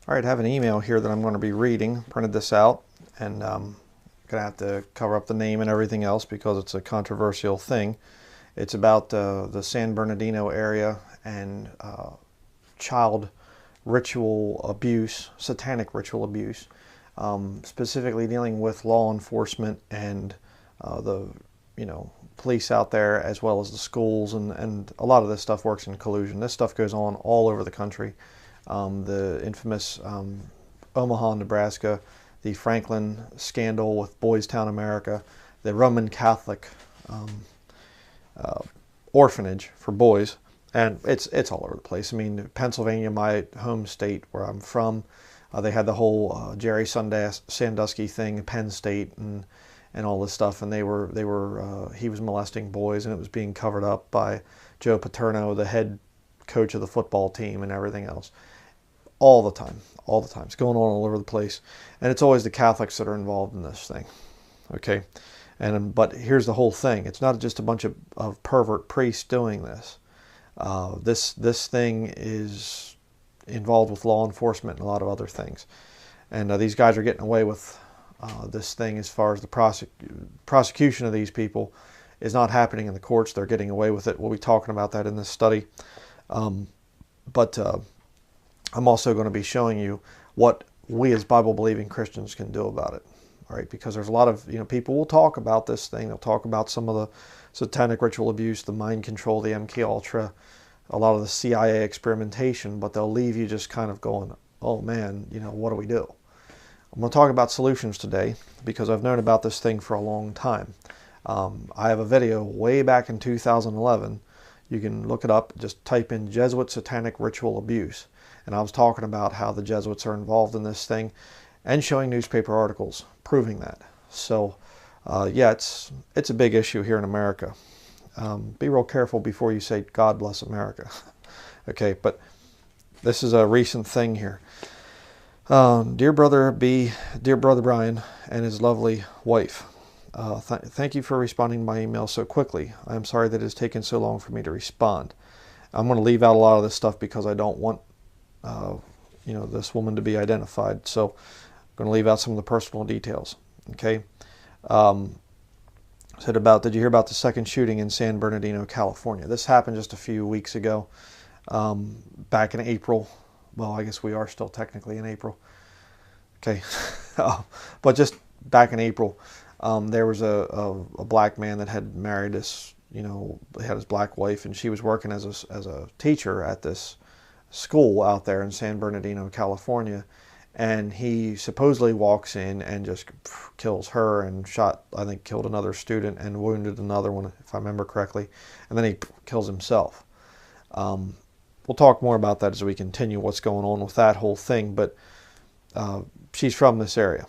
All right, I have an email here that I'm going to be reading. Printed this out, and I'm going to have to cover up the name and everything else because it's a controversial thing. It's about the San Bernardino area and child ritual abuse, satanic ritual abuse, specifically dealing with law enforcement and the police out there, as well as the schools, and a lot of this stuff works in collusion. This stuff goes on all over the country. The infamous Omaha, Nebraska, the Franklin scandal with Boys Town, America, the Roman Catholic uh, orphanage for boys, and it's all over the place. I mean, Pennsylvania, my home state where I'm from, they had the whole Jerry Sandusky thing, Penn State, and all this stuff, and he was molesting boys, and it was being covered up by Joe Paterno, the head coach of the football team, and everything else. All the time, all the time. It's going on all over the place, and it's always the Catholics that are involved in this thing. Okay, but here's the whole thing. It's not just a bunch of pervert priests doing this. This thing is involved with law enforcement and a lot of other things, and these guys are getting away with this thing as far as the prosecution of these people is not happening in the courts. They're getting away with it. We'll be talking about that in this study. But I'm also going to be showing you what we as Bible-believing Christians can do about it. All right, because there's a lot of people will talk about this thing. They'll talk about some of the satanic ritual abuse, the mind control, the MK Ultra, a lot of the CIA experimentation, but they'll leave you just kind of going, "Oh man, what do we do?" I'm going to talk about solutions today because I've known about this thing for a long time. I have a video way back in 2011. You can look it up. Just type in Jesuit satanic ritual abuse. And I was talking about how the Jesuits are involved in this thing and showing newspaper articles proving that. So, yeah, it's a big issue here in America. Be real careful before you say, "God bless America." Okay, but this is a recent thing here. Dear brother Bryan and his lovely wife, thank you for responding to my email so quickly. I am sorry that it has taken so long for me to respond. I'm going to leave out a lot of this stuff because I don't want this woman to be identified. So I'm going to leave out some of the personal details. Okay. Did you hear about the second shooting in San Bernardino, California? This happened just a few weeks ago, back in April. Well, I guess we are still technically in April. Okay. But just back in April, there was a black man that had married this, had his black wife, and she was working as a teacher at this school out there in San Bernardino, California. And he supposedly walks in and just kills her and killed another student and wounded another one, if I remember correctly. And then he kills himself. We'll talk more about that as we continue what's going on with that whole thing, but she's from this area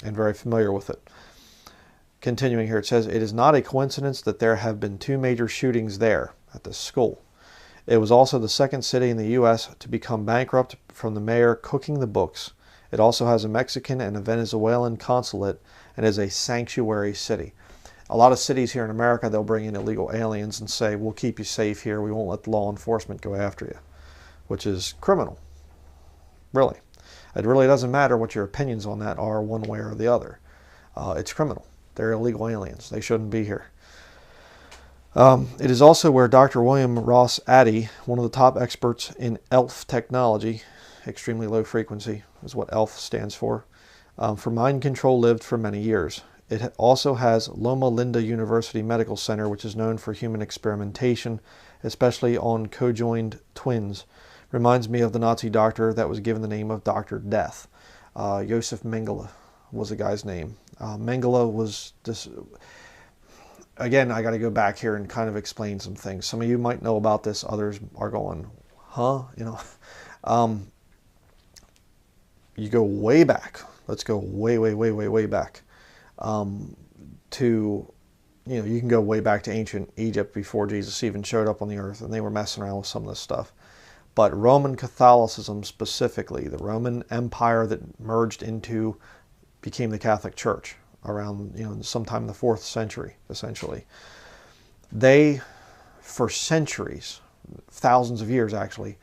and very familiar with it. Continuing here, it says, "It is not a coincidence that there have been two major shootings there at this school. It was also the second city in the U.S. to become bankrupt from the mayor cooking the books. It also has a Mexican and a Venezuelan consulate and is a sanctuary city." A lot of cities here in America, they'll bring in illegal aliens and say, "We'll keep you safe here. We won't let the law enforcement go after you," which is criminal. Really. It really doesn't matter what your opinions on that are one way or the other. It's criminal. They're illegal aliens. They shouldn't be here. It is also where Dr. William Ross Addy, one of the top experts in ELF technology, extremely low frequency is what ELF stands for mind control, lived for many years. It also has Loma Linda University Medical Center, which is known for human experimentation, especially on conjoined twins. Reminds me of the Nazi doctor that was given the name of Dr. Death. Josef Mengele was the guy's name. Mengele was this... Again, I got to go back here and kind of explain some things. Some of you might know about this. Others are going, huh? You go way back. Let's go way back. You can go way back to ancient Egypt before Jesus even showed up on the earth, and they were messing around with some of this stuff. But Roman Catholicism specifically, the Roman Empire that became the Catholic Church around, sometime in the 4th century, essentially. They, for centuries, thousands of years actually,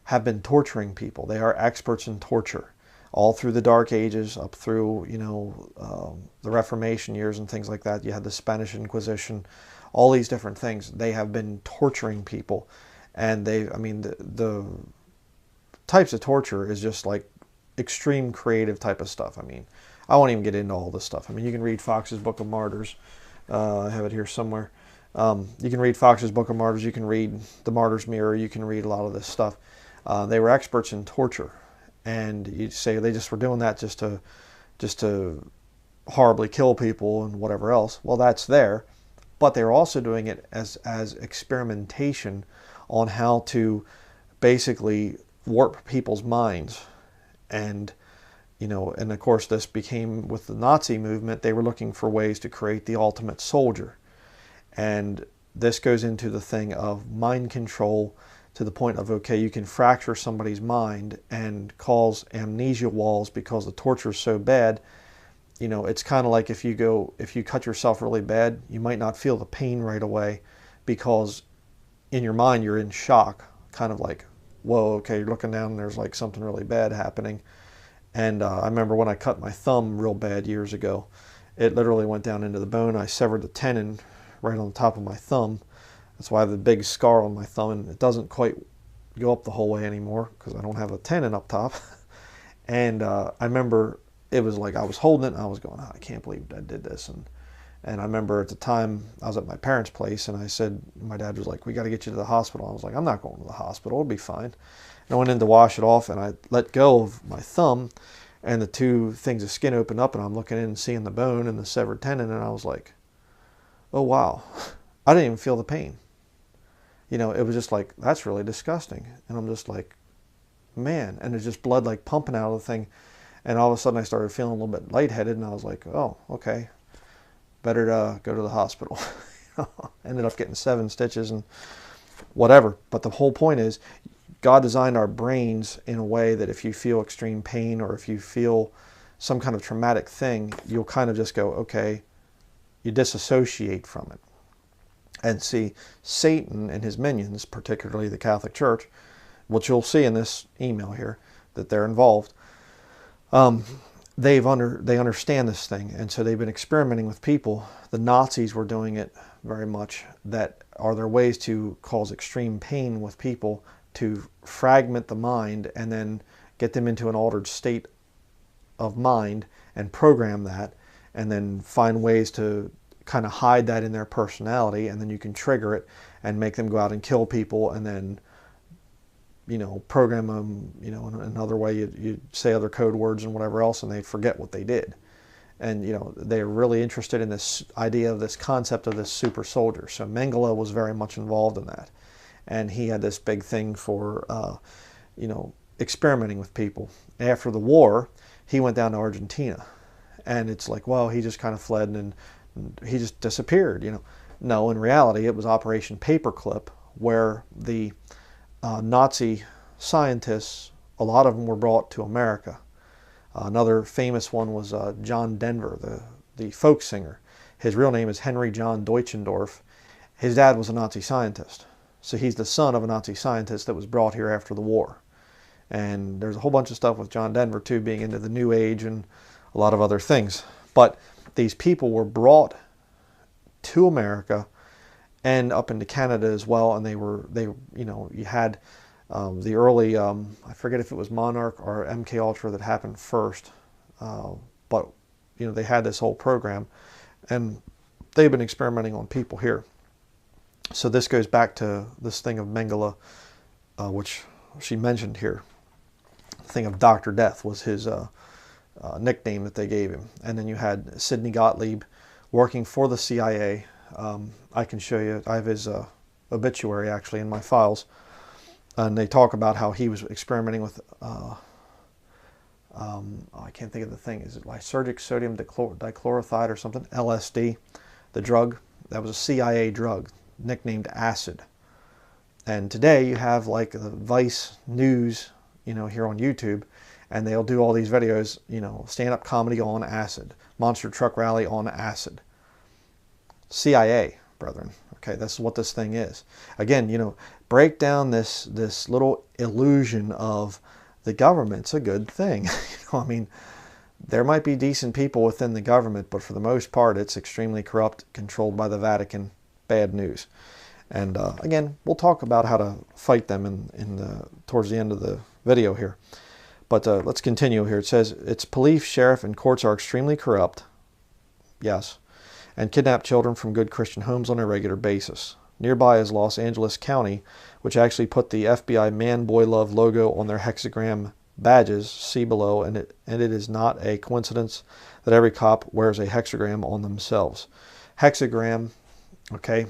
have been torturing people. They are experts in torture, all through the Dark Ages, up through, the Reformation years and things like that. You had the Spanish Inquisition, all these different things. They have been torturing people, and the types of torture is just like extreme creative type of stuff. I mean, I won't even get into all this stuff. I mean, you can read Fox's Book of Martyrs. I have it here somewhere. You can read Fox's Book of Martyrs. You can read The Martyr's Mirror. You can read a lot of this stuff. They were experts in torture, and you'd say they just were doing that just to horribly kill people and whatever else. Well, that's there, but they were also doing it as experimentation on how to basically warp people's minds. And and of course this became, with the Nazi movement, they were looking for ways to create the ultimate soldier. And this goes into the thing of mind control, to the point of, okay, you can fracture somebody's mind and cause amnesia walls because the torture is so bad. It's kind of like if you cut yourself really bad, you might not feel the pain right away because in your mind you're in shock, kind of like, whoa, okay, you're looking down and there's like something really bad happening. And I remember when I cut my thumb real bad years ago, it literally went down into the bone. I severed the tendon right on the top of my thumb. That's why I have a big scar on my thumb, and it doesn't quite go up the whole way anymore because I don't have a tendon up top. And I remember it was like I was holding it and I was going, oh, I can't believe I did this. And I remember at the time I was at my parents' place, and I said, my dad was like, we got to get you to the hospital. I was like, I'm not going to the hospital, it'll be fine. And I went in to wash it off, and I let go of my thumb, and the two things of skin opened up, and I'm looking in and seeing the bone and the severed tendon, and I was like, oh wow, I didn't even feel the pain. It was just like, that's really disgusting. And I'm just like, man, and there's just blood like pumping out of the thing. And all of a sudden I started feeling a little bit lightheaded, and I was like, oh, okay, better to go to the hospital. Ended up getting 7 stitches and whatever. But the whole point is, God designed our brains in a way that if you feel extreme pain or if you feel some kind of traumatic thing, you'll kind of just go, okay, you disassociate from it. And see, Satan and his minions, particularly the Catholic Church, which you'll see in this email here, that they're involved, they understand this thing, and so they've been experimenting with people. The Nazis were doing it very much. That are there ways to cause extreme pain with people, to fragment the mind and then get them into an altered state of mind and program that, and then find ways to kind of hide that in their personality, and then you can trigger it and make them go out and kill people, and then program them in another way. You say other code words and whatever else, and they forget what they did. And they're really interested in this idea of this concept of this super soldier. So Mengele was very much involved in that, and he had this big thing for experimenting with people. After the war, he went down to Argentina, and it's like, well, he just kind of fled and he just disappeared. No, in reality it was Operation Paperclip, where the Nazi scientists, a lot of them were brought to America. Another famous one was John Denver, the folk singer. His real name is Henry John Deutschendorf. His dad was a Nazi scientist, so he's the son of a Nazi scientist that was brought here after the war. And there's a whole bunch of stuff with John Denver too, being into the New Age and a lot of other things. But these people were brought to America and up into Canada as well, and you had the early, I forget if it was Monarch or MK Ultra that happened first, but they had this whole program, and they've been experimenting on people here. So this goes back to this thing of Mengele, which she mentioned here. The thing of Dr. Death was his nickname that they gave him. And then you had Sidney Gottlieb working for the CIA. I can show you, I have his obituary actually in my files. And they talk about how he was experimenting with, I can't think of the thing, is it lysergic sodium dichlorothiide or something? LSD, the drug. That was a CIA drug, nicknamed acid. And today you have like the Vice News, here on YouTube, and they'll do all these videos, stand-up comedy on acid, monster truck rally on acid. CIA, brethren, Okay, that's what this thing is. Again, break down this little illusion of the government's a good thing. I mean, there might be decent people within the government, but for the most part, it's extremely corrupt, controlled by the Vatican. Bad news. And again, we'll talk about how to fight them towards the end of the video here. But let's continue here. It says, its police, sheriff, and courts are extremely corrupt. Yes. And kidnap children from good Christian homes on a regular basis. Nearby is Los Angeles County, which actually put the FBI Man Boy Love logo on their hexagram badges, see below, and it is not a coincidence that every cop wears a hexagram on themselves. Hexagram, okay,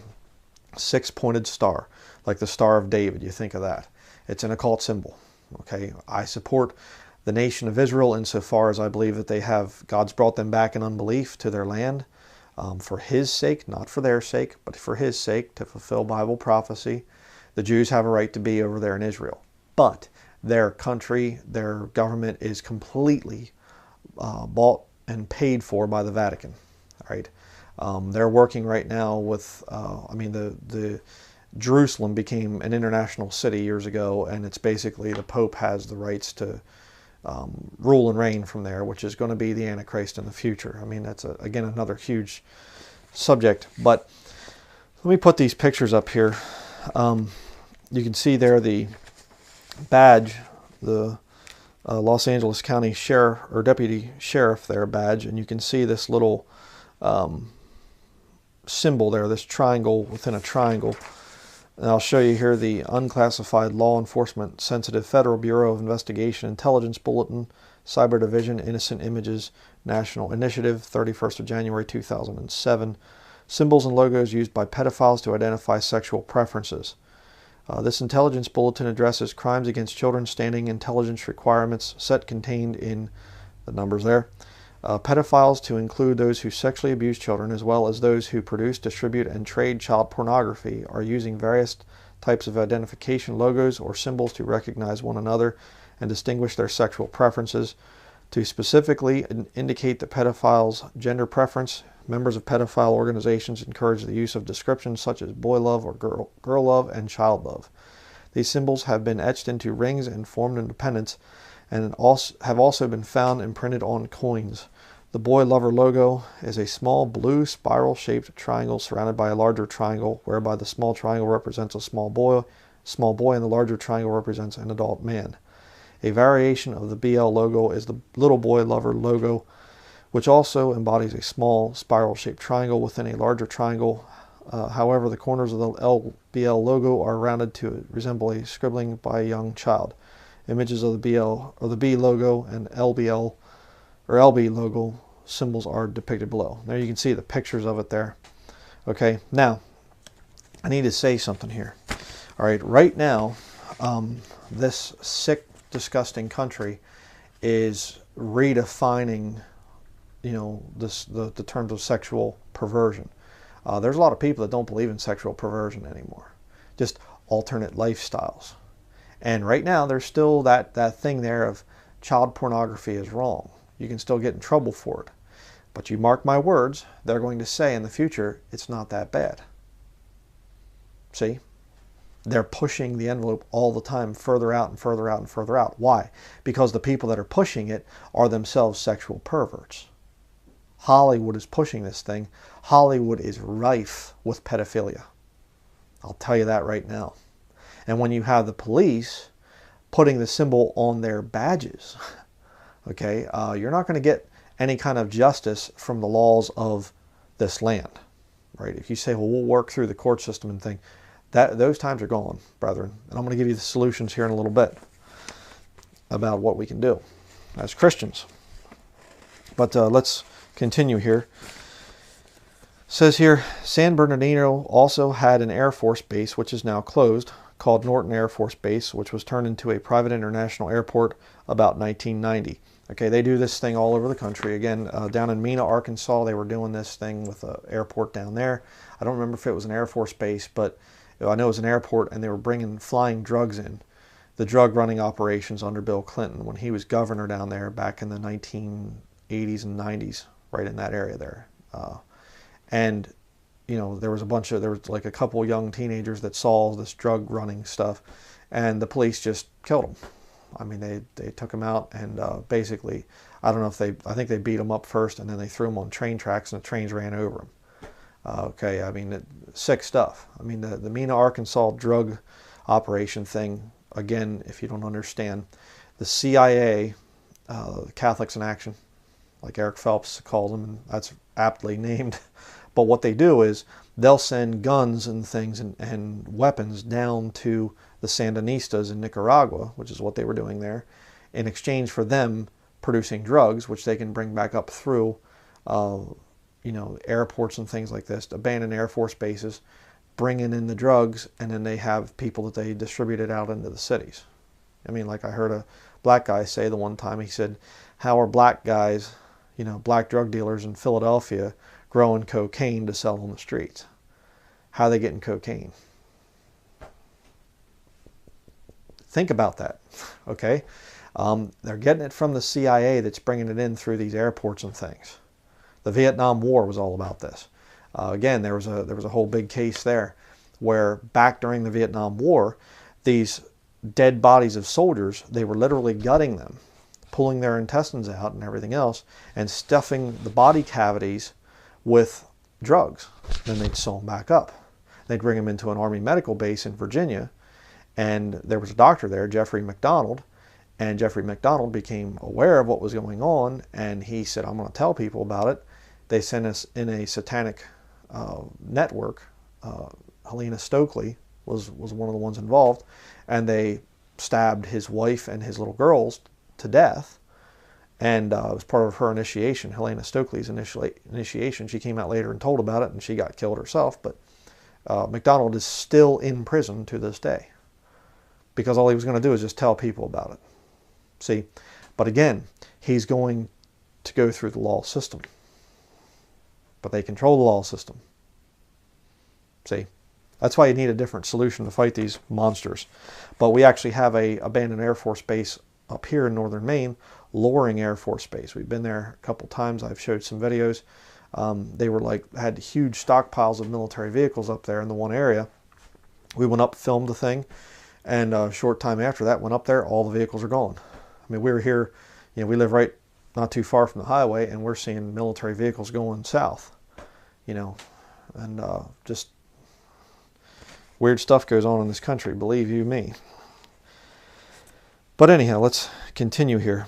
6-pointed star, like the Star of David, you think of that. It's an occult symbol, okay. I support the nation of Israel insofar as I believe that God's brought them back in unbelief to their land for His sake, not for their sake, but for His sake, to fulfill Bible prophecy. The Jews have a right to be over there in Israel, but their country, their government is completely bought and paid for by the Vatican. All right, they're working right now with. The Jerusalem became an international city years ago, and it's basically the Pope has the rights to rule and reign from there, which is going to be the Antichrist in the future. I mean, that's again another huge subject. But let me put these pictures up here. You can see there the badge, the Los Angeles County Sheriff or Deputy Sheriff there badge, and you can see this little symbol there, this triangle within a triangle. And I'll show you here the unclassified law enforcement sensitive Federal Bureau of Investigation Intelligence Bulletin, Cyber Division, Innocent Images, National Initiative, 31st of January 2007. Symbols and logos used by pedophiles to identify sexual preferences. This intelligence bulletin addresses crimes against children standing intelligence requirements set contained in the numbers there. Pedophiles to include those who sexually abuse children as well as those who produce, distribute, and trade child pornography are using various types of identification logos or symbols to recognize one another and distinguish their sexual preferences. To specifically indicate the pedophile's gender preference, members of pedophile organizations encourage the use of descriptions such as boy love or girl love and child love. These symbols have been etched into rings and formed into pendants and have also been found imprinted on coins. The boy lover logo is a small blue spiral-shaped triangle surrounded by a larger triangle, whereby the small triangle represents a small boy, and the larger triangle represents an adult man. A variation of the BL logo is the little boy lover logo, which also embodies a small spiral-shaped triangle within a larger triangle. However, the corners of the LBL logo are rounded to resemble a scribbling by a young child. Images of the BL or the B logo and LBL or LB logo symbols are depicted below. There you can see the pictures of it there. Okay, now I need to say something here. All right, right now, this sick, disgusting country is redefining, the terms of sexual perversion. There's a lot of people that don't believe in sexual perversion anymore, just alternate lifestyles. And right now, there's still that thing there of child pornography is wrong. You can still get in trouble for it. But you mark my words, they're going to say in the future, it's not that bad. See? They're pushing the envelope all the time, further out and further out and further out. Why? Because the people that are pushing it are themselves sexual perverts. Hollywood is pushing this thing. Hollywood is rife with pedophilia. I'll tell you that right now. And when you have the police putting the symbol on their badges, okay, you're not going to get any kind of justice from the laws of this land, right? If you say, well, we'll work through the court system and think, those times are gone, brethren. And I'm going to give you the solutions here in a little bit about what we can do as Christians. But let's continue here. It says here, San Bernardino also had an Air Force base, which is now closed, called Norton Air Force Base, which was turned into a private international airport about 1990. Okay, they do this thing all over the country. Again, down in Mena, Arkansas, they were doing this thing with an airport down there. I don't remember if it was an Air Force base, but I know it was an airport, and they were bringing flying drugs in. The drug running operations under Bill Clinton when he was governor down there back in the 1980s and 90s, right in that area there. And there was like a couple young teenagers that saw this drug running stuff, and the police just killed them. I mean, they took them out, and basically, I don't know if I think they beat them up first, and then they threw them on train tracks, and the trains ran over them. Okay, I mean, sick stuff. I mean, the Mena, Arkansas drug operation thing, again, if you don't understand, the CIA, Catholics in Action, like Eric Phelps calls them, and that's aptly named. But what they do is they'll send guns and things and weapons down to the Sandinistas in Nicaragua, which is what they were doing there, in exchange for them producing drugs, which they can bring back up through, airports and things like this, abandoned Air Force bases, bringing in the drugs, and then they have people that they distribute it out into the cities. I mean, like I heard a black guy say the one time, he said, how are black guys, black drug dealers in Philadelphia growing cocaine to sell on the streets? How are they getting cocaine? Think about that, okay? They're getting it from the CIA that's bringing it in through these airports and things. The Vietnam War was all about this. Again, there was a whole big case there where back during the Vietnam War, these dead bodies of soldiers, they were literally gutting them, pulling their intestines out and everything else, and stuffing the body cavities with drugs. Then they'd sew them back up. They'd bring them into an Army medical base in Virginia, and there was a doctor there, Jeffrey McDonald, and Jeffrey McDonald became aware of what was going on, and he said, I'm going to tell people about it. They sent us in a satanic network. Helena Stokely was one of the ones involved, and they stabbed his wife and his little girls to death, and it was part of her initiation, Helena Stokely's initiation. She came out later and told about it, and she got killed herself, but McDonald is still in prison to this day because all he was going to do is just tell people about it. See, but again, he's going to go through the law system, but they control the law system. See, that's why you need a different solution to fight these monsters. But we actually have a abandoned Air Force base up here in northern Maine, Loring Air Force Base. We've been there a couple times. I've showed some videos. They were had huge stockpiles of military vehicles up there in the one area. We went up, filmed the thing, and a short time after that, went up there, all the vehicles are gone. I mean, we were here, we live right not too far from the highway, and we're seeing military vehicles going south, and just weird stuff goes on in this country, believe you me. But anyhow, let's continue here.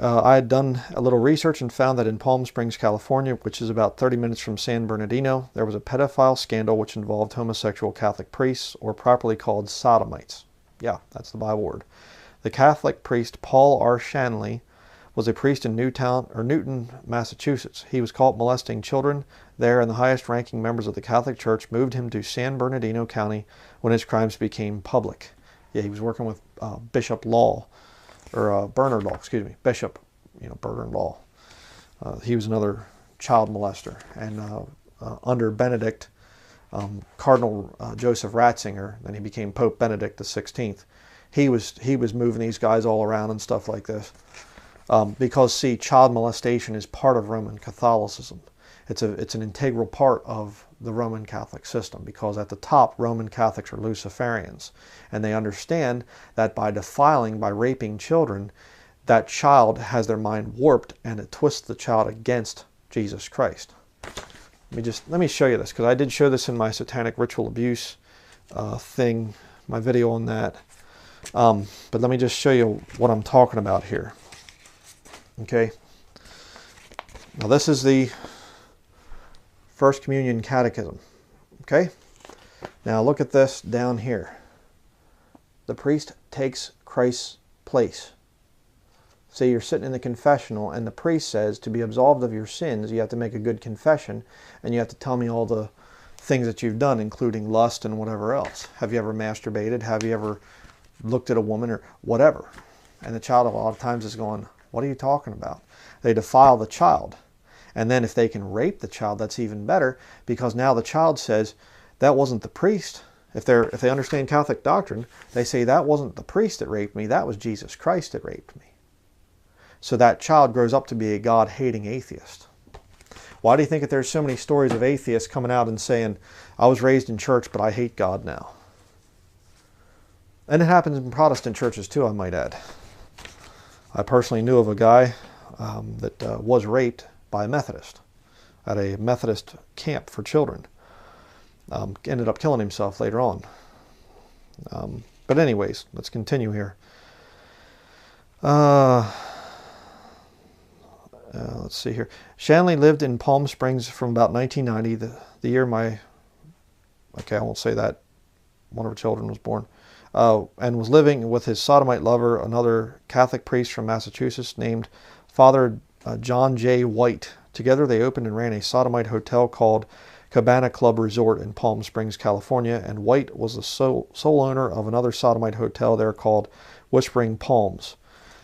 I had done a little research and found that in Palm Springs, California, which is about 30 minutes from San Bernardino, there was a pedophile scandal which involved homosexual Catholic priests, or properly called sodomites. Yeah, that's the Bible word. The Catholic priest Paul R. Shanley was a priest in Newton, Massachusetts. He was caught molesting children there, and the highest-ranking members of the Catholic Church moved him to San Bernardino County when his crimes became public. Yeah, he was working with Bishop Law, or Bernard Law, excuse me, Bishop, Bernard Law. He was another child molester, and under Benedict, Cardinal Joseph Ratzinger, then he became Pope Benedict XVI. He was moving these guys all around and stuff like this, because see, child molestation is part of Roman Catholicism. It's an integral part of the Roman Catholic system, because at the top, Roman Catholics are Luciferians, and they understand that by defiling, by raping children, that child has their mind warped, and it twists the child against Jesus Christ. Let me show you this, because I did show this in my satanic ritual abuse thing, my video on that. But let me just show you what I'm talking about here. Okay. Now this is the First Communion Catechism. Okay. Now look at this down here. The priest takes Christ's place. Say you're sitting in the confessional and the priest says to be absolved of your sins, you have to make a good confession, and you have to tell me all the things that you've done, including lust and whatever else. Have you ever masturbated? Have you ever looked at a woman or whatever? And the child a lot of times is going, what are you talking about? They defile the child. And then if they can rape the child, that's even better, because now the child says, that wasn't the priest. If they understand Catholic doctrine, they say that wasn't the priest that raped me, that was Jesus Christ that raped me. So that child grows up to be a God-hating atheist. Why do you think that there's so many stories of atheists coming out and saying, I was raised in church, but I hate God now? And it happens in Protestant churches too, I might add. I personally knew of a guy that was raped by a Methodist at a Methodist camp for children. Ended up killing himself later on. But anyways, let's continue here. Let's see here. Shanley lived in Palm Springs from about 1990, the year I won't say that, one of her children was born, and was living with his sodomite lover, another Catholic priest from Massachusetts named Father John J. White. Together they opened and ran a sodomite hotel called Cabana Club Resort in Palm Springs, California, and White was the sole owner of another sodomite hotel there called Whispering Palms.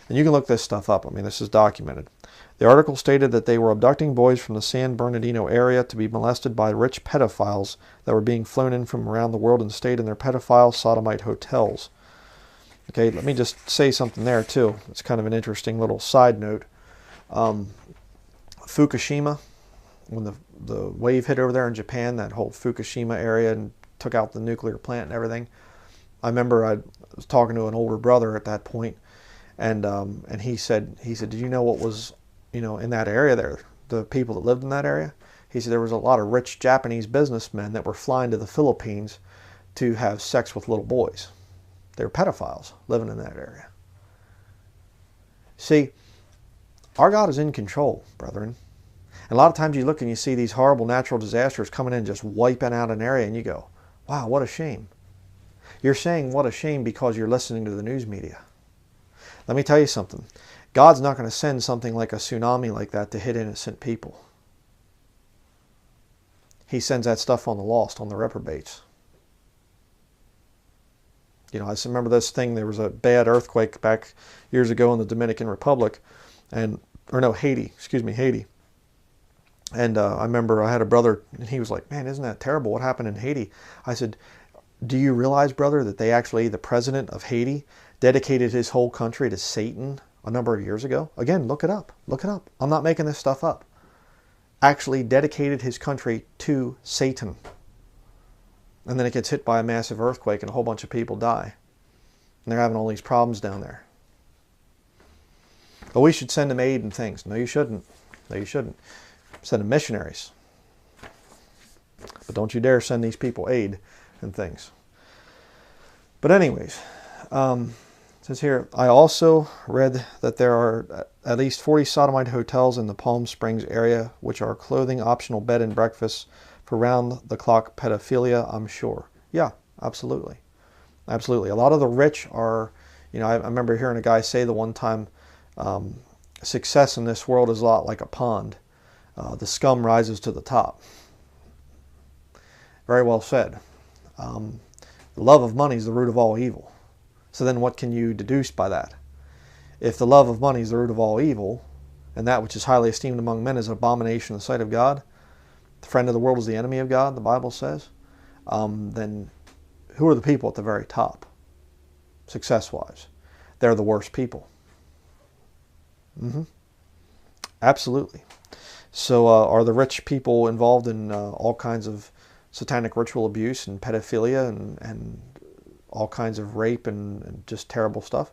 And you can look this stuff up. I mean, this is documented. The article stated that they were abducting boys from the San Bernardino area to be molested by rich pedophiles that were being flown in from around the world and stayed in their pedophile sodomite hotels. Okay, let me just say something there too. It's kind of an interesting little side note. Fukushima, when the wave hit over there in Japan, that whole Fukushima area, and took out the nuclear plant and everything. I remember I was talking to an older brother at that point, and he said, did you know what was, in that area there, the people that lived in that area? He said there was a lot of rich Japanese businessmen that were flying to the Philippines to have sex with little boys. They were pedophiles living in that area. See, our God is in control, brethren. And a lot of times you look and you see these horrible natural disasters coming in, just wiping out an area, and you go, wow, what a shame. You're saying what a shame because you're listening to the news media. Let me tell you something. God's not going to send something like a tsunami like that to hit innocent people. He sends that stuff on the lost, on the reprobates. I remember this thing, there was a bad earthquake back years ago in the Dominican Republic, Haiti. And I remember I had a brother, and he was like, man, isn't that terrible? What happened in Haiti? I said, do you realize, brother, that the president of Haiti dedicated his whole country to Satan a number of years ago? Again, look it up. Look it up. I'm not making this stuff up. Actually dedicated his country to Satan. And then it gets hit by a massive earthquake and a whole bunch of people die. And they're having all these problems down there. But we should send them aid and things. No, you shouldn't. No, you shouldn't. Send them missionaries. But don't you dare send these people aid and things. But anyways, it says here, I also read that there are at least 40 sodomite hotels in the Palm Springs area, which are clothing optional bed and breakfasts for round-the-clock pedophilia, I'm sure. Yeah, absolutely. Absolutely. A lot of the rich are, I remember hearing a guy say the one time, success in this world is a lot like a pond. The scum rises to the top. Very well said. The love of money is the root of all evil. So then what can you deduce by that? If the love of money is the root of all evil, and that which is highly esteemed among men is an abomination in the sight of God, the friend of the world is the enemy of God, the Bible says, then who are the people at the very top, success-wise? They're the worst people. Absolutely. So are the rich people involved in all kinds of satanic ritual abuse and pedophilia and all kinds of rape and just terrible stuff?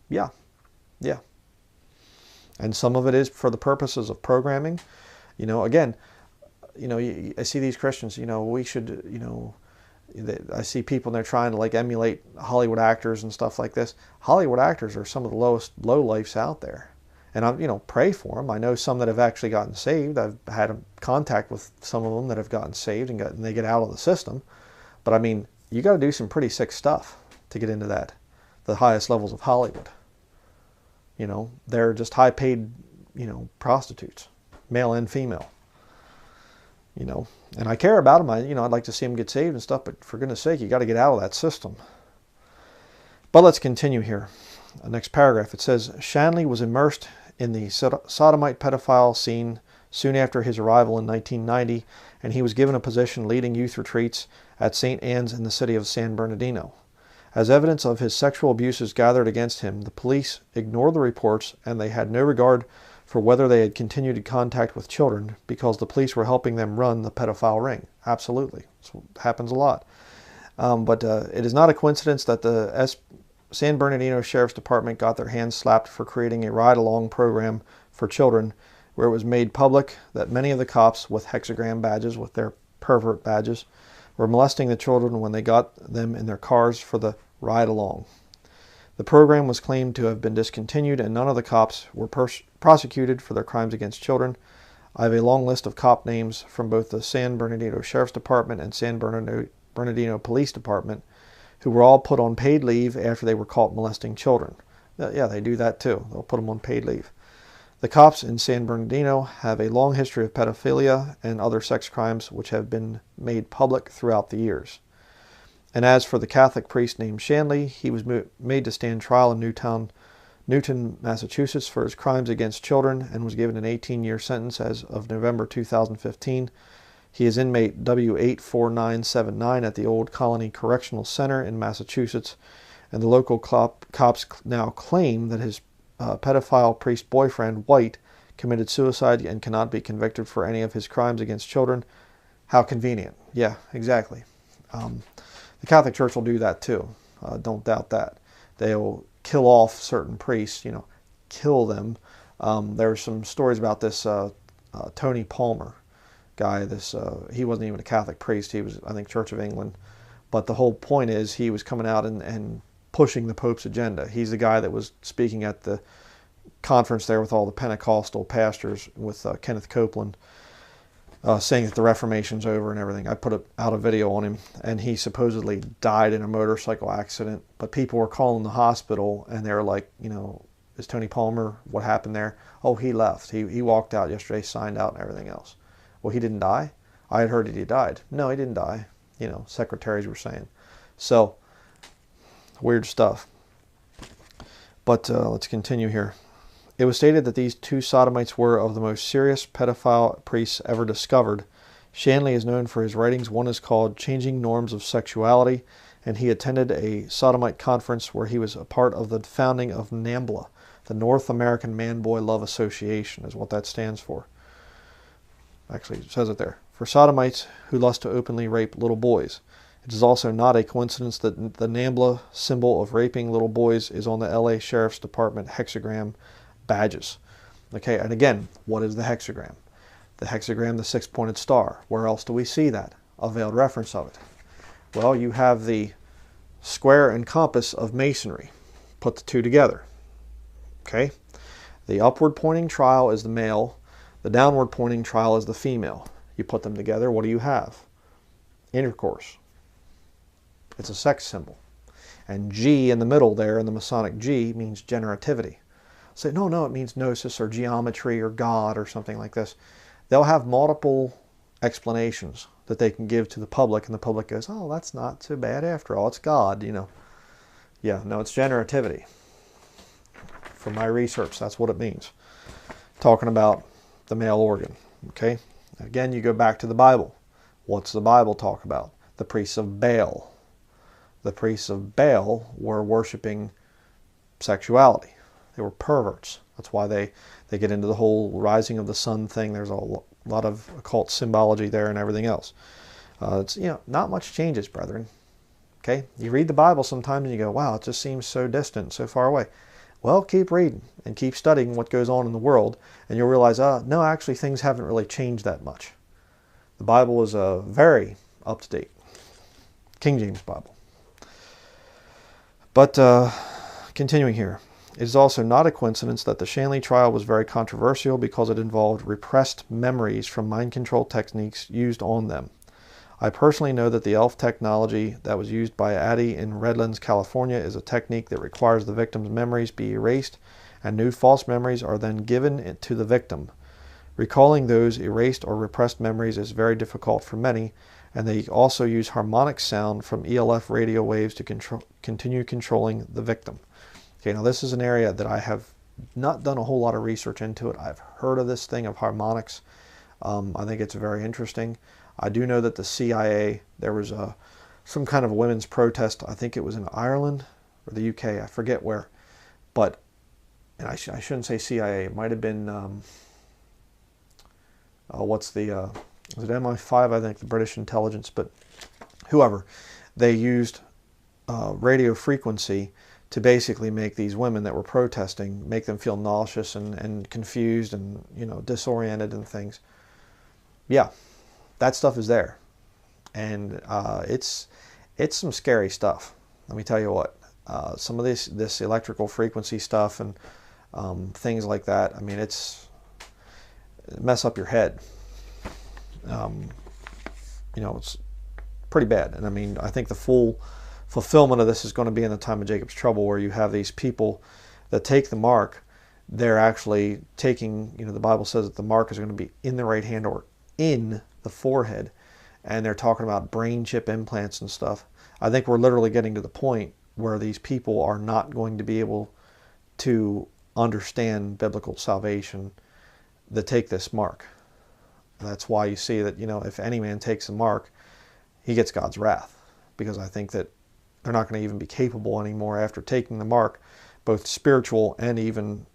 Yeah. Yeah. And some of it is for the purposes of programming. Again, I see these Christians, we should, I see people and they're trying to emulate Hollywood actors and stuff like this. Hollywood actors are some of the lowest lowlifes out there. And I, pray for them. I know some that have actually gotten saved. I've had contact with some of them that have gotten saved and they get out of the system. But I mean, you got to do some pretty sick stuff to get into the highest levels of Hollywood. They're just high-paid, prostitutes, male and female. And I care about them. I'd like to see them get saved and stuff. But for goodness sake, you got to get out of that system. But let's continue here. Next paragraph. It says, Shanley was immersed in the sodomite pedophile scene soon after his arrival in 1990, and he was given a position leading youth retreats at St. Anne's in the city of San Bernardino. As evidence of his sexual abuses gathered against him, the police ignored the reports, and they had no regard for whether they had continued contact with children because the police were helping them run the pedophile ring. Absolutely. It happens a lot. But it is not a coincidence that the San Bernardino Sheriff's Department got their hands slapped for creating a ride-along program for children where it was made public that many of the cops with hexagram badges, with their pervert badges, were molesting the children when they got them in their cars for the ride-along. The program was claimed to have been discontinued, and none of the cops were prosecuted for their crimes against children. I have a long list of cop names from both the San Bernardino Sheriff's Department and San Bernardino Police Department who were all put on paid leave after they were caught molesting children. Yeah, they do that too. They'll put them on paid leave. The cops in San Bernardino have a long history of pedophilia and other sex crimes which have been made public throughout the years. And as for the Catholic priest named Shanley, he was made to stand trial in Newton, Massachusetts for his crimes against children and was given an 18-year sentence as of November 2015. He is inmate W84979 at the Old Colony Correctional Center in Massachusetts, and the local cops now claim that his pedophile priest boyfriend, White, committed suicide and cannot be convicted for any of his crimes against children. How convenient. Yeah, exactly. The Catholic Church will do that too. Don't doubt that. They'll kill off certain priests, kill them. There were some stories about this Tony Palmer guy. He wasn't even a Catholic priest. He was, I think, Church of England. But the whole point is he was coming out and pushing the Pope's agenda. He's the guy that was speaking at the conference there with all the Pentecostal pastors with Kenneth Copeland, saying that the Reformation's over and everything. I put out a video on him, and he supposedly died in a motorcycle accident. But people were calling the hospital, and they were like, is Tony Palmer, what happened there? Oh, he left. He walked out yesterday, signed out and everything else. Well, he didn't die? I had heard that he died. No, he didn't die. Secretaries were saying. So, weird stuff. But let's continue here. It was stated that these two sodomites were of the most serious pedophile priests ever discovered. Shanley is known for his writings. One is called Changing Norms of Sexuality, and he attended a sodomite conference where he was a part of the founding of NAMBLA, the North American Man-Boy Love Association, is what that stands for. Actually, it says it there. For sodomites who lust to openly rape little boys. It is also not a coincidence that the NAMBLA symbol of raping little boys is on the LA Sheriff's Department hexagram badges. Okay, and again, what is the hexagram? The hexagram, the six-pointed star. Where else do we see that? A veiled reference of it. Well, you have the square and compass of masonry. Put the two together. Okay? The upward pointing trowel is the male. The downward pointing trowel is the female. You put them together, what do you have? Intercourse. It's a sex symbol. And G in the middle there, in the Masonic G, means generativity. Say, no, it means gnosis or geometry or God or something like this. They'll have multiple explanations that they can give to the public, and the public goes, oh, that's not so bad after all. It's God, Yeah, no, it's generativity. From my research, that's what it means. Talking about the male organ, okay? Again, you go back to the Bible. What's the Bible talk about? The priests of Baal. The priests of Baal were worshiping sexuality. They were perverts. That's why they get into the whole rising of the sun thing. There's a lot of occult symbology there and everything else. It's not much changes, brethren. Okay, you read the Bible sometimes and you go, wow, it just seems so distant, so far away. Well, keep reading and keep studying what goes on in the world, and you'll realize, no, actually things haven't really changed that much. The Bible is very up to date. King James Bible. But continuing here. It is also not a coincidence that the Shanley trial was very controversial because it involved repressed memories from mind control techniques used on them. I personally know that the ELF technology that was used by Addie in Redlands, California is a technique that requires the victim's memories be erased and new false memories are then given to the victim. Recalling those erased or repressed memories is very difficult for many, and they also use harmonic sound from ELF radio waves to continue controlling the victim. Okay, now this is an area that I have not done a whole lot of research into it. I've heard of this thing of harmonics. I think it's very interesting. I do know that the CIA, there was some kind of a women's protest. I think it was in Ireland or the UK. I forget where. But and I shouldn't say CIA. It might have been what's the was it MI5? I think the British intelligence, but whoever, they used radio frequency to basically make these women that were protesting, make them feel nauseous and confused and, you know, disoriented and things. Yeah, that stuff is there, and it's some scary stuff. Let me tell you what. Some of this electrical frequency stuff and things like that. I mean, it mess up your head. You know, it's pretty bad. And I mean, I think the full fulfillment of this is going to be in the time of Jacob's trouble, where you have these people that take the mark. They're actually taking, you know, the Bible says that the mark is going to be in the right hand or in the forehead, and they're talking about brain chip implants and stuff. I think we're literally getting to the point where these people are not going to be able to understand biblical salvation that take this mark. That's why you see that, you know, if any man takes a mark, he gets God's wrath, because I think that they're not going to even be capable anymore after taking the mark, both spiritual and even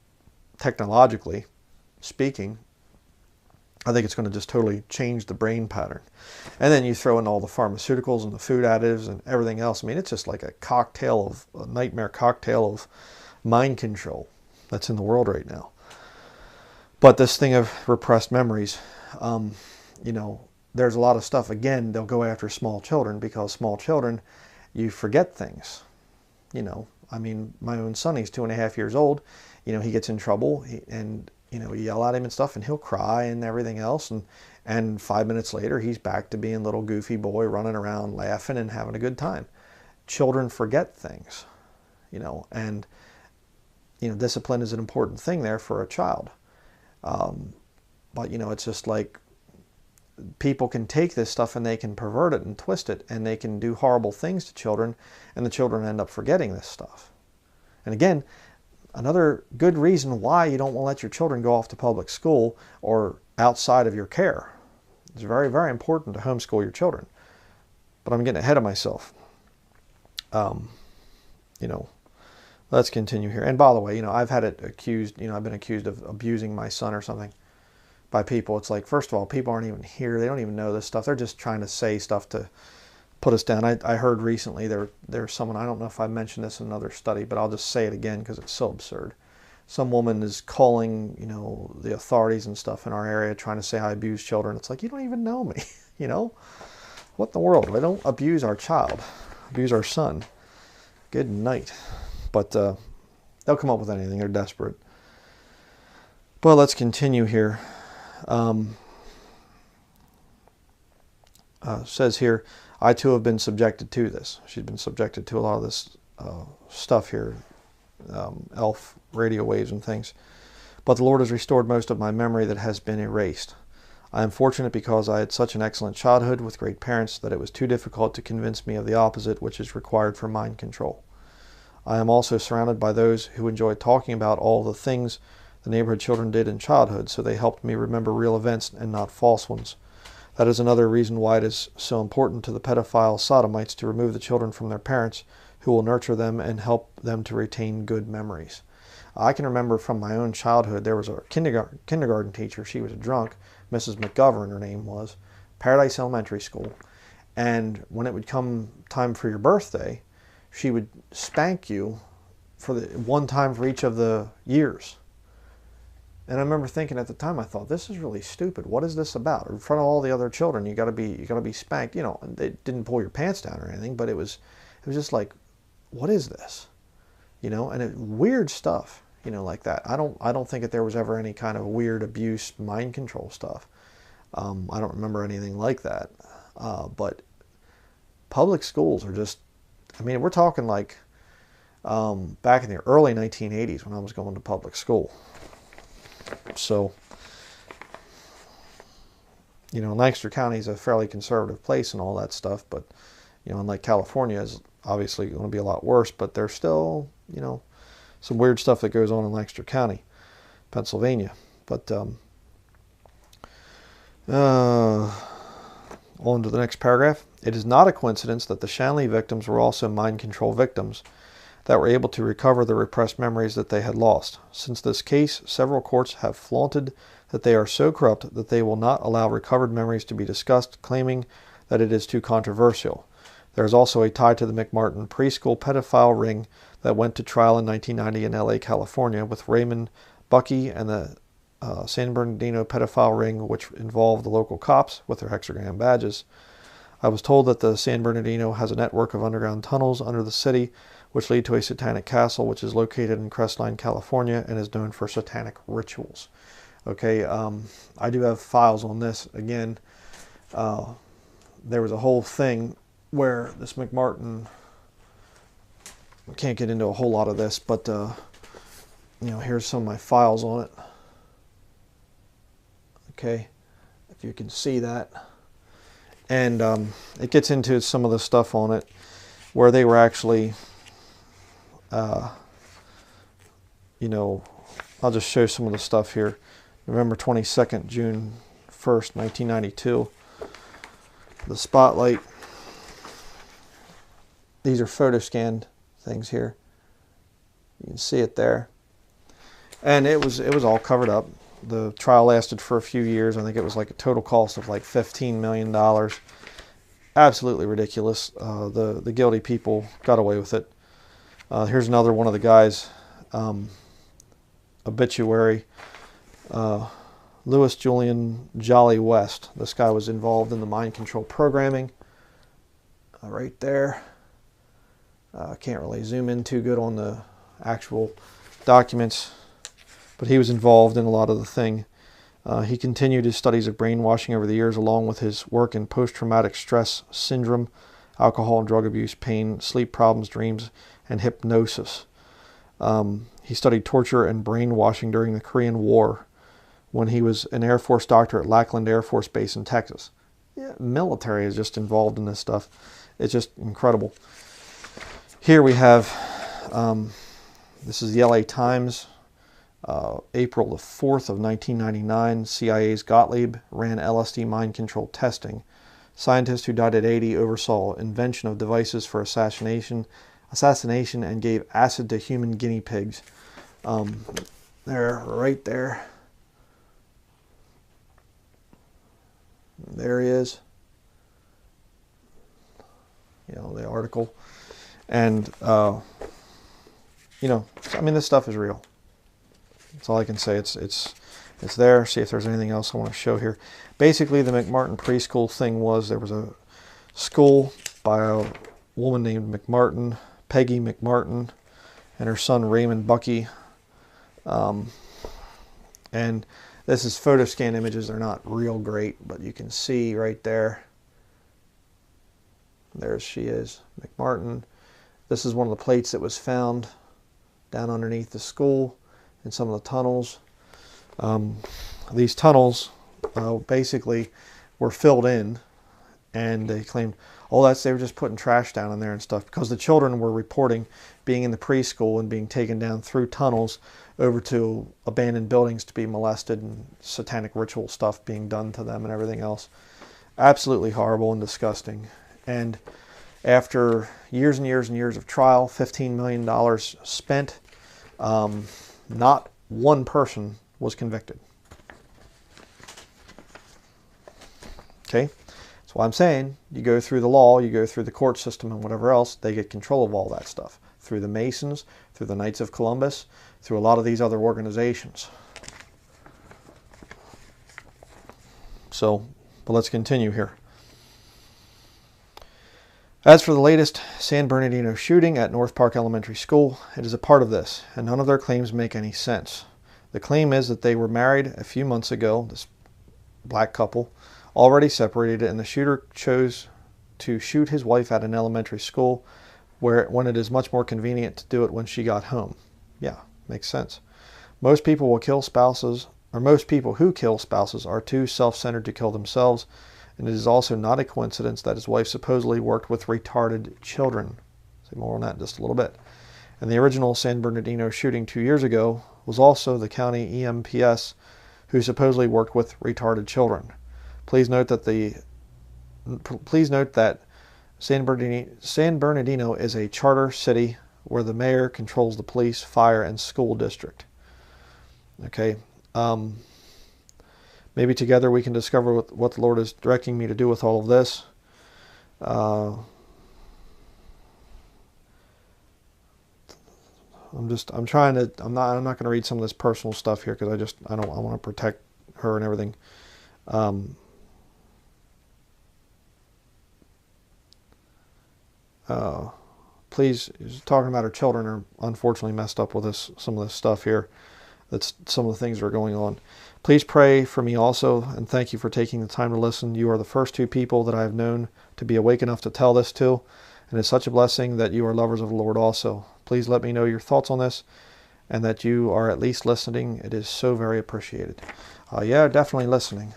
technologically speaking. I think it's going to just totally change the brain pattern. And then you throw in all the pharmaceuticals and the food additives and everything else. I mean, it's just like a nightmare cocktail of mind control that's in the world right now. But this thing of repressed memories, you know, there's a lot of stuff. Again, they'll go after small children, because small children, you forget things. You know, I mean, my own son, he's 2.5 years old. You know, he gets in trouble, and you know, you yell at him and stuff, and he'll cry and everything else. And 5 minutes later, he's back to being little goofy boy, running around, laughing and having a good time. Children forget things, you know, and you know, discipline is an important thing there for a child. But you know, it's just like, people can take this stuff and they can pervert it and twist it, and they can do horrible things to children, and the children end up forgetting this stuff. And again, another good reason why you don't want to let your children go off to public school or outside of your care. It's very, very important to homeschool your children. But I'm getting ahead of myself. You know, let's continue here. And by the way, you know, I've been accused of abusing my son or something by people. It's like, first of all, people aren't even here. They don't even know this stuff. They're just trying to say stuff to put us down. I heard recently there's someone, I don't know if I mentioned this in another study, but I'll just say it again because it's so absurd. Some woman is calling, you know, the authorities and stuff in our area, trying to say I abuse children. It's like, you don't even know me, you know? What in the world? I don't abuse our child. Abuse our son. Good night. But they'll come up with anything. They're desperate. But let's continue here. Says here, I too have been subjected to this. She's been subjected to a lot of this stuff here, elf radio waves and things. But the Lord has restored most of my memory that has been erased. I am fortunate because I had such an excellent childhood with great parents that it was too difficult to convince me of the opposite, which is required for mind control. I am also surrounded by those who enjoy talking about all the things the neighborhood children did in childhood, so they helped me remember real events and not false ones. That is another reason why it is so important to the pedophile sodomites to remove the children from their parents, who will nurture them and help them to retain good memories. I can remember from my own childhood, there was a kindergarten teacher. She was a drunk. Mrs. McGovern, her name was, Paradise Elementary School. And when it would come time for your birthday, she would spank you for one time for each of the years. And I remember thinking at the time, I thought, this is really stupid. What is this about? In front of all the other children, you gotta be spanked. You know, they didn't pull your pants down or anything, but it was just like, what is this? You know, and weird stuff, you know, like that. I don't think that there was ever any kind of weird abuse, mind control stuff. I don't remember anything like that. But public schools are just, I mean, we're talking like back in the early 1980s when I was going to public school. So, you know, Lancaster County is a fairly conservative place and all that stuff, but, you know, unlike California is obviously going to be a lot worse, but there's still, you know, some weird stuff that goes on in Lancaster County, Pennsylvania. But on to the next paragraph. It is not a coincidence that the Shanley victims were also mind control victims. that were able to recover the repressed memories that they had lost. Since this case, several courts have flaunted that they are so corrupt that they will not allow recovered memories to be discussed, claiming that it is too controversial. There is also a tie to the McMartin preschool pedophile ring that went to trial in 1990 in LA, California, with Raymond Bucky, and the San Bernardino pedophile ring, which involved the local cops with their hexagram badges. I was told that the San Bernardino has a network of underground tunnels under the city, which lead to a satanic castle, which is located in Crestline, California, and is known for satanic rituals. Okay, I do have files on this. Again, there was a whole thing where this McMartin, I can't get into a whole lot of this, but here's some of my files on it. Okay, if you can see that. And it gets into some of the stuff on it where they were actually, I'll just show some of the stuff here. November 22nd, June 1st, 1992. The spotlight. These are photo scanned things here. You can see it there. And it was all covered up. The trial lasted for a few years. I think it was like a total cost of like $15 million. Absolutely ridiculous. The guilty people got away with it. Here's another one of the guys' obituary. Louis Julian Jolly West. This guy was involved in the mind control programming. Right there. Can't really zoom in too good on the actual documents, but he was involved in a lot of the thing. He continued his studies of brainwashing over the years, along with his work in post-traumatic stress syndrome, alcohol and drug abuse, pain, sleep problems, dreams, and hypnosis. He studied torture and brainwashing during the Korean War when he was an Air Force doctor at Lackland Air Force Base in Texas. Yeah, military is just involved in this stuff. It's just incredible. Here we have, this is the LA Times, April the 4th of 1999. CIA's Gottlieb ran LSD mind control testing. Scientist who died at 80 oversaw invention of devices for assassination, and gave acid to human guinea pigs. There, right there. There he is. The article. And, I mean, this stuff is real. That's all I can say. It's there. See if there's anything else I want to show here. Basically, the McMartin preschool thing was there was a school by a woman named McMartin, Peggy McMartin, and her son Raymond Bucky. And this is photo scan images. They're not real great, but you can see right there. There she is, McMartin. This is one of the plates that was found down underneath the school in some of the tunnels. These tunnels basically were filled in, and they claimed, they were just putting trash down in there and stuff, because the children were reporting being in the preschool and being taken down through tunnels over to abandoned buildings to be molested, and satanic ritual stuff being done to them and everything else. Absolutely horrible and disgusting. And after years and years and years of trial, $15 million spent, not one person was convicted. Okay? That's why I'm saying you go through the law, you go through the court system and whatever else, they get control of all that stuff. Through the Masons, through the Knights of Columbus, through a lot of these other organizations. So, but let's continue here. As for the latest San Bernardino shooting at North Park Elementary School, it is a part of this, and none of their claims make any sense. The claim is that they were married a few months ago, this black couple, already separated, and the shooter chose to shoot his wife at an elementary school when it is much more convenient to do it when she got home. Yeah, makes sense. Most people who kill spouses are too self-centered to kill themselves, and it is also not a coincidence that his wife supposedly worked with retarded children. Say more on that in just a little bit. And the original San Bernardino shooting 2 years ago was also the county EMPS who supposedly worked with retarded children. Please note that San Bernardino is a charter city where the mayor controls the police, fire, and school district. Okay. Maybe together we can discover what the Lord is directing me to do with all of this. I'm not going to read some of this personal stuff here because I want to protect her and everything. Please, talking about her children are unfortunately messed up with some of this stuff here. That's some of the things that are going on. Please pray for me also, and thank you for taking the time to listen. You are the first two people that I have known to be awake enough to tell this to, and it's such a blessing that you are lovers of the Lord also. Please let me know your thoughts on this, and that you are at least listening. It is so very appreciated. Yeah, definitely listening.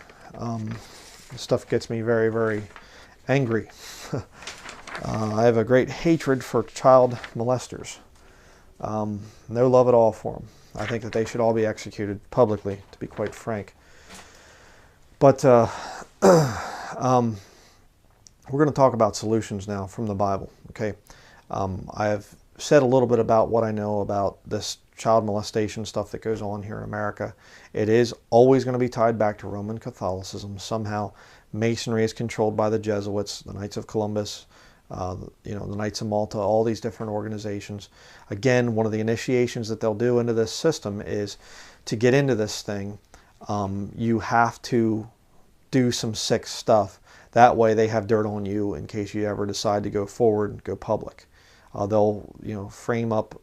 This stuff gets me very, very angry. I have a great hatred for child molesters. No love at all for them. I think that they should all be executed publicly, to be quite frank. But we're going to talk about solutions now from the Bible. Okay, I have said a little bit about what I know about this child molestation stuff that goes on here in America. It is always going to be tied back to Roman Catholicism. Somehow Masonry is controlled by the Jesuits, the Knights of Columbus, the Knights of Malta, all these different organizations. Again, one of the initiations that they'll do into this system is to get into this thing, you have to do some sick stuff. That way they have dirt on you in case you ever decide to go forward and go public. They'll frame up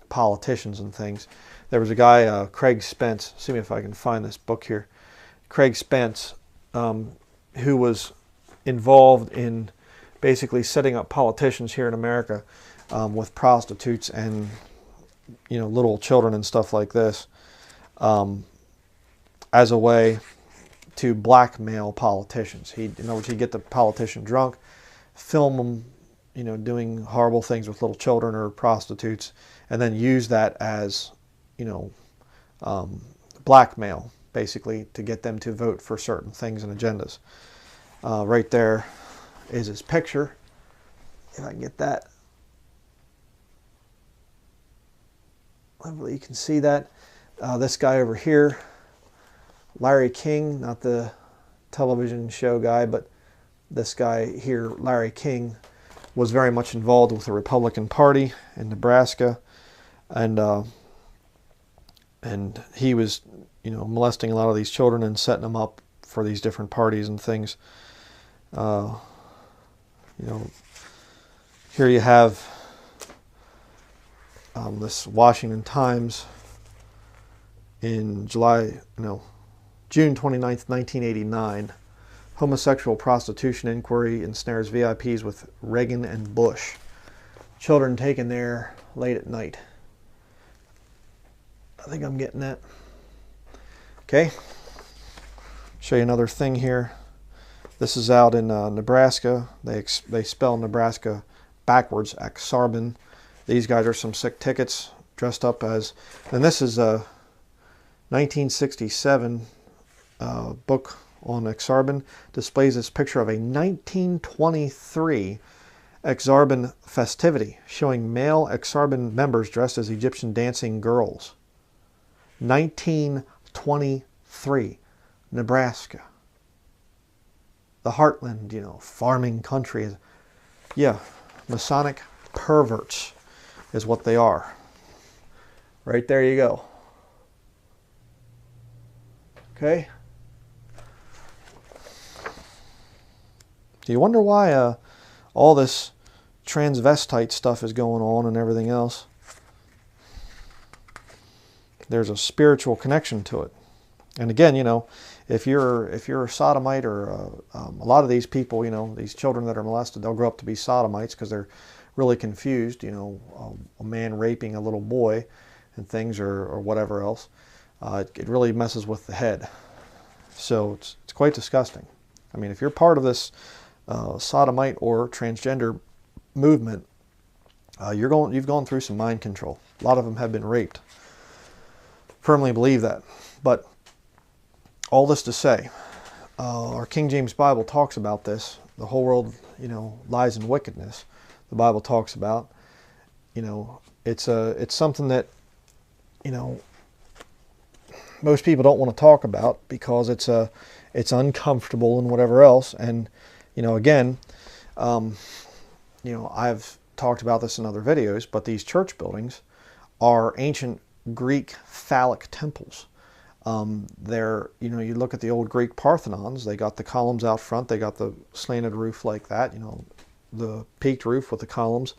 politicians and things. There was a guy, Craig Spence, see if I can find this book here. Craig Spence, who was involved in basically setting up politicians here in America with prostitutes and little children and stuff like this as a way to blackmail politicians. In other words, he'd get the politician drunk, film them doing horrible things with little children or prostitutes, and then use that as blackmail, basically, to get them to vote for certain things and agendas. Right there is his picture, if I can get that. Hopefully you can see that. This guy over here, Larry King, not the television show guy, but this guy here, Larry King, was very much involved with the Republican Party in Nebraska, and he was molesting a lot of these children and setting them up for these different parties and things. Here you have this Washington Times in June 29th, 1989. Homosexual prostitution inquiry ensnares VIPs with Reagan and Bush. Children taken there late at night. I think I'm getting that. Okay. Show you another thing here. This is out in Nebraska. They spell Nebraska backwards, Exarban. These guys are some sick tickets dressed up as, and this is a 1967 book on Exarban. Displays this picture of a 1923 Exarban festivity showing male Exarban members dressed as Egyptian dancing girls. 1923, Nebraska. The heartland, farming country. Yeah, Masonic perverts is what they are. Right there you go. Okay? Do you wonder why all this transvestite stuff is going on and everything else? There's a spiritual connection to it. And again, if you're a sodomite or a lot of these people, these children that are molested, they'll grow up to be sodomites because they're really confused, a man raping a little boy and things or whatever else. It really messes with the head. So it's quite disgusting. I mean, if you're part of this sodomite or transgender movement, you've gone through some mind control. A lot of them have been raped. Firmly believe that. But all this to say, our King James Bible talks about this. The whole world, lies in wickedness. The Bible talks about. you know, it's something that, you know, most people don't want to talk about because it's uncomfortable and whatever else. And, you know, again, you know, I've talked about this in other videos, but these church buildings are ancient Greek phallic temples. They're, you know, you look at the old Greek Parthenons, they got the columns out front, they got the slanted roof like that, you know, the peaked roof with the columns.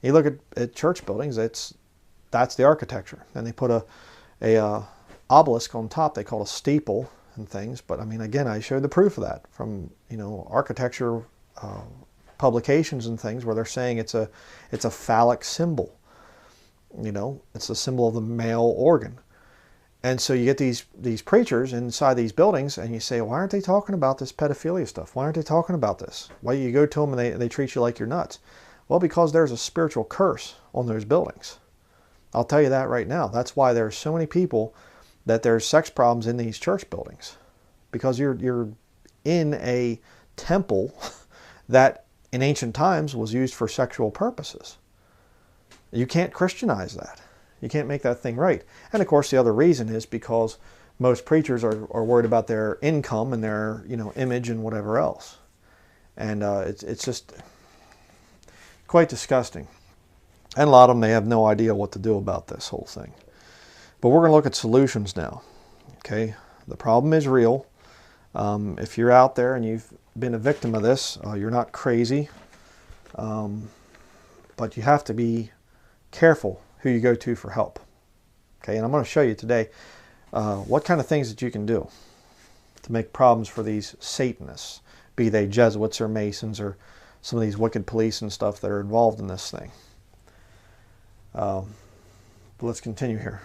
You look at church buildings, that's the architecture. And they put a obelisk on top, they call it a steeple and things. But I mean, again, I showed the proof of that from, you know, architecture publications and things where they're saying it's a phallic symbol. You know, it's a symbol of the male organ. And so you get these preachers inside these buildings, and you say, why aren't they talking about this pedophilia stuff? Why aren't they talking about this? Why you go to them and they treat you like you're nuts? Well, because there's a spiritual curse on those buildings. I'll tell you that right now. That's why there's so many people that there's sex problems in these church buildings, because you're in a temple that in ancient times was used for sexual purposes. You can't Christianize that. You can't make that thing right. And of course, the other reason is because most preachers are worried about their income and their, you know, image and whatever else. And it's just quite disgusting. And a lot of them, they have no idea what to do about this whole thing. But we're going to look at solutions now. Okay, the problem is real. If you're out there and you've been a victim of this, you're not crazy. But you have to be careful who you go to for help. Okay, and I'm going to show you today what kind of things that you can do to make problems for these Satanists, be they Jesuits or Masons or some of these wicked police and stuff that are involved in this thing. But let's continue here.